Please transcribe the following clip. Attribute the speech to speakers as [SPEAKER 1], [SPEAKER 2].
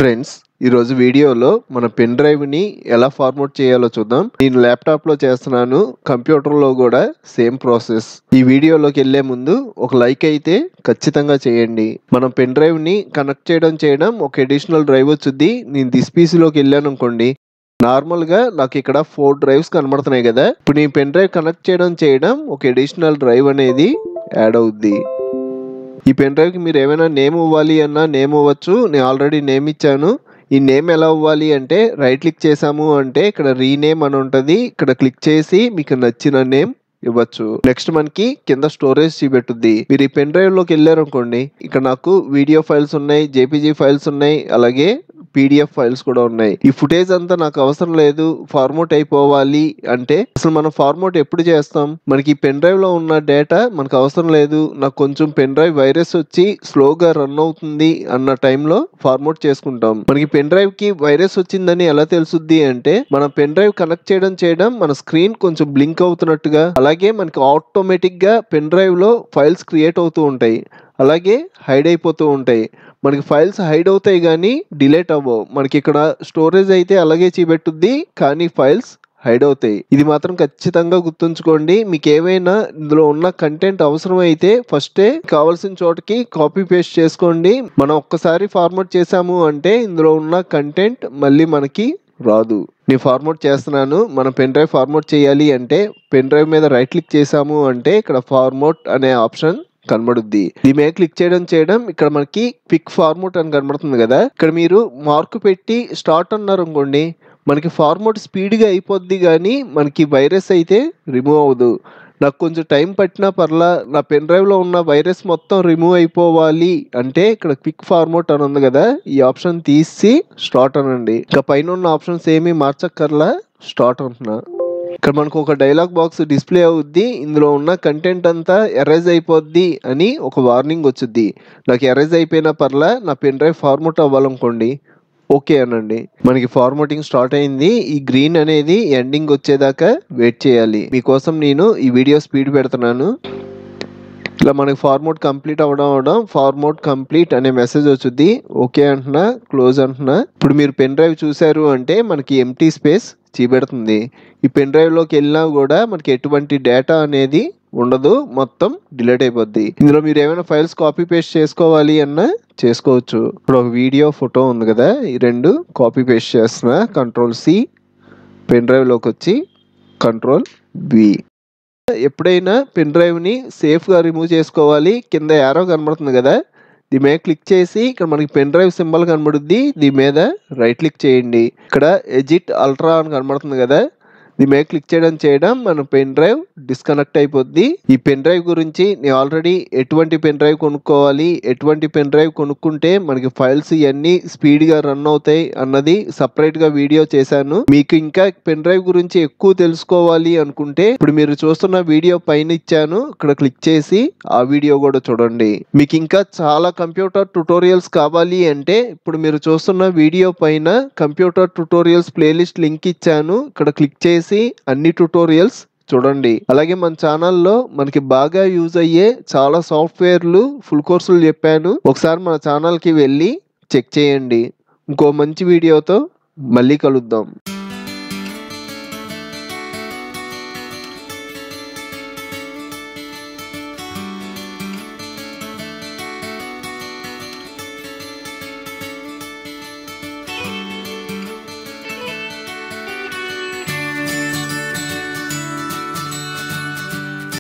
[SPEAKER 1] Friends ఈరోజు వీడియోలో మన పెన్ డ్రైవ్ని ఎలా ఫార్మాట్ చేయాలో చూద్దాం. నేను ల్యాప్టాప్లో చేస్తున్నాను, కంప్యూటర్లో కూడా సేమ్ ప్రాసెస్. ఈ వీడియోలోకి వెళ్ళే ముందు ఒక లైక్ అయితే ఖచ్చితంగా చేయండి. మనం పెన్ డ్రైవ్ని కనెక్ట్ చేయడం ఒక అడిషనల్ డ్రైవ్ వచ్చుద్ది. నేను దిస్ పీసీలోకి వెళ్ళాను అనుకోండి, నార్మల్గా నాకు ఇక్కడ 4 డ్రైవ్స్ కనబడుతున్నాయి కదా. ఇప్పుడు నేను పెన్ డ్రైవ్ కనెక్ట్ చేయడం ఒక అడిషనల్ డ్రైవ్ అనేది యాడ్ అవుద్ది. ఈ పెన్ డ్రైవ్కి మీరు ఏమైనా నేమ్ ఇవ్వాలి అన్నా నేమ్ ఇవ్వచ్చు. నేను ఆల్రెడీ నేమ్ ఇచ్చాను. ఈ నేమ్ ఎలా ఇవ్వాలి అంటే రైట్ క్లిక్ చేసాము అంటే ఇక్కడ రీనేమ్ అని ఉంటుంది. ఇక్కడ క్లిక్ చేసి మీకు నచ్చిన నేమ్ ఇవ్వచ్చు. నెక్స్ట్ మనకి కింద స్టోరేజ్ చూపెట్టుద్ది. మీరు ఈ పెన్ డ్రైవ్ లోకి వెళ్ళారు అనుకోండి, ఇక్కడ నాకు వీడియో ఫైల్స్ ఉన్నాయి, జేపీజీ ఫైల్స్ ఉన్నాయి, అలాగే పీడిఎఫ్ ఫైల్స్ కూడా ఉన్నాయి. ఈ ఫుటేజ్ అంతా నాకు అవసరం లేదు, ఫార్మాట్ అయిపోవాలి అంటే అసలు మనం ఫార్మాట్ ఎప్పుడు చేస్తాం? మనకి పెన్ డ్రైవ్ లో ఉన్న డేటా మనకు అవసరం లేదు, నాకు కొంచెం పెన్ డ్రైవ్ వైరస్ వచ్చి స్లోగా రన్ అవుతుంది అన్న టైంలో ఫార్మాట్ చేసుకుంటాం. మనకి పెన్ డ్రైవ్ కి వైరస్ వచ్చిందని ఎలా తెలుసుద్ది అంటే మనం పెన్ డ్రైవ్ కనెక్ట్ చేయడం మన స్క్రీన్ కొంచెం బ్లింక్ అవుతున్నట్టుగా, అలాగే మనకి ఆటోమేటిక్ గా పెన్ డ్రైవ్ లో ఫైల్స్ క్రియేట్ అవుతూ ఉంటాయి, అలాగే హైడ్ అయిపోతూ ఉంటాయి. మనకి ఫైల్స్ హైడ్ అవుతాయి కానీ డిలీట్ అవ్వవు. మనకి ఇక్కడ స్టోరేజ్ అయితే అలాగే చూపెట్టుద్ది, కానీ ఫైల్స్ హైడ్ అవుతాయి. ఇది మాత్రం ఖచ్చితంగా గుర్తుంచుకోండి. మీకు ఏమైనా ఇందులో ఉన్న కంటెంట్ అవసరం అయితే ఫస్టే కావాల్సిన చోటకి కాపీ పేస్ట్ చేసుకోండి. మనం ఒక్కసారి ఫార్మాట్ చేసాము అంటే ఇందులో ఉన్న కంటెంట్ మళ్ళీ మనకి రాదు. నేను ఫార్మాట్ చేస్తున్నాను. మనం పెన్ డ్రైవ్ ఫార్మాట్ చేయాలి అంటే పెన్ డ్రైవ్ మీద రైట్ క్లిక్ చేసాము అంటే ఇక్కడ ఫార్మాట్ అనే ఆప్షన్ కనబడుద్ది. దీని మీద క్లిక్ చేయడం ఇక్కడ మనకి క్విక్ ఫార్మాట్ అని కనబడుతుంది కదా. ఇక్కడ మీరు మార్క్ పెట్టి స్టార్ట్ అన్నారు అనుకోండి, మనకి ఫార్మాట్ స్పీడ్గా అయిపోద్ది కానీ మనకి వైరస్ అయితే రిమూవ్ అవ్వదు. నాకు కొంచెం టైం పట్టినా పర్లా, నా పెన్ డ్రైవ్ లో ఉన్న వైరస్ మొత్తం రిమూవ్ అయిపోవాలి అంటే ఇక్కడ క్విక్ ఫార్మాట్ అని ఉంది కదా, ఈ ఆప్షన్ తీసి స్టార్ట్ అనండి. ఇంకా పైన ఉన్న ఆప్షన్స్ ఏమీ మార్చక్కర్లా, స్టార్ట్ అంటున్నా. ఇక్కడ మనకు ఒక డైలాగ్ బాక్స్ డిస్ప్లే అవుద్ది. ఇందులో ఉన్న కంటెంట్ అంతా ఎరేజ్ అయిపోద్ది అని ఒక వార్నింగ్ వచ్చుద్ది. నాకు ఎరేజ్ అయిపోయినా పర్లా, నా పెన్ డ్రైవ్ ఫార్మాట్ అవ్వాలనుకోండి, ఓకే అనండి. మనకి ఫార్మాటింగ్ స్టార్ట్ అయింది. ఈ గ్రీన్ అనేది ఎండింగ్ వచ్చేదాకా వెయిట్ చేయాలి. మీకోసం నేను ఈ వీడియో స్పీడ్ పెడుతున్నాను. ఇలా మనకి ఫార్మాట్ కంప్లీట్ అవడం ఫార్మాట్ కంప్లీట్ అనే మెసేజ్ వచ్చుద్ది. ఓకే అంటున్నా, క్లోజ్ అంటున్నా. ఇప్పుడు మీరు పెన్ డ్రైవ్ చూసారు అంటే మనకి ఎంటీ స్పేస్ చూపెడుతుంది. ఈ పెన్ డ్రైవ్ లోకి వెళ్ళినా కూడా మనకి ఎటువంటి డేటా అనేది ఉండదు, మొత్తం డిలీట్ అయిపోద్ది. ఇందులో మీరు ఏమైనా ఫైల్స్ కాపీ పేస్ట్ చేసుకోవాలి అన్నా చేసుకోవచ్చు. ఇప్పుడు ఒక వీడియో, ఫోటో ఉంది కదా, ఈ రెండు కాపీ పేస్ట్ చేస్తున్నా. కంట్రోల్-C, పెన్ డ్రైవ్ లోకి వచ్చి కంట్రోల్-V. ఎప్పుడైనా పెన్ డ్రైవ్ని సేఫ్గా రిమూవ్ చేసుకోవాలి. కింద యారో కనబడుతుంది కదా, దీని మీద క్లిక్ చేసి ఇక్కడ మనకి పెన్ డ్రైవ్ సింబల్ కనబడుద్ది, దీని మీద రైట్ క్లిక్ చేయండి. ఇక్కడ ఎజిట్ అల్ట్రా అని కనబడుతుంది కదా, దీని మీద క్లిక్ చేయడం మన పెన్ డ్రైవ్ డిస్కనెక్ట్ అయిపోద్ది. ఈ పెన్ డ్రైవ్ గురించి నేను ఆల్రెడీ ఎటువంటి పెన్ డ్రైవ్ కొనుక్కోవాలి, ఎటువంటి పెన్ డ్రైవ్ కొనుక్కుంటే మనకి ఫైల్స్ ఇవన్నీ స్పీడ్గా రన్ అవుతాయి అన్నది సపరేట్గా వీడియో చేశాను. మీకు ఇంకా పెన్ డ్రైవ్ గురించి ఎక్కువ తెలుసుకోవాలి అనుకుంటే ఇప్పుడు మీరు చూస్తున్న వీడియో పైన ఇచ్చాను, ఇక్కడ క్లిక్ చేసి ఆ వీడియో కూడా చూడండి. మీకు ఇంకా చాలా కంప్యూటర్ ట్యుటోరియల్స్ కావాలి అంటే ఇప్పుడు మీరు చూస్తున్న వీడియో పైన కంప్యూటర్ ట్యుటోరియల్స్ ప్లేలిస్ట్ లింక్ ఇచ్చాను, ఇక్కడ క్లిక్ చేసి అన్ని ట్యుటోరియల్స్ చూడండి. అలాగే మన ఛానల్లో మనకి బాగా యూజ్ అయ్యే చాలా సాఫ్ట్వేర్లు ఫుల్ కోర్సులు చెప్పాను, ఒకసారి మన ఛానల్కి వెళ్ళి చెక్ చేయండి. ఇంకో మంచి వీడియోతో మళ్ళీ కలుద్దాం.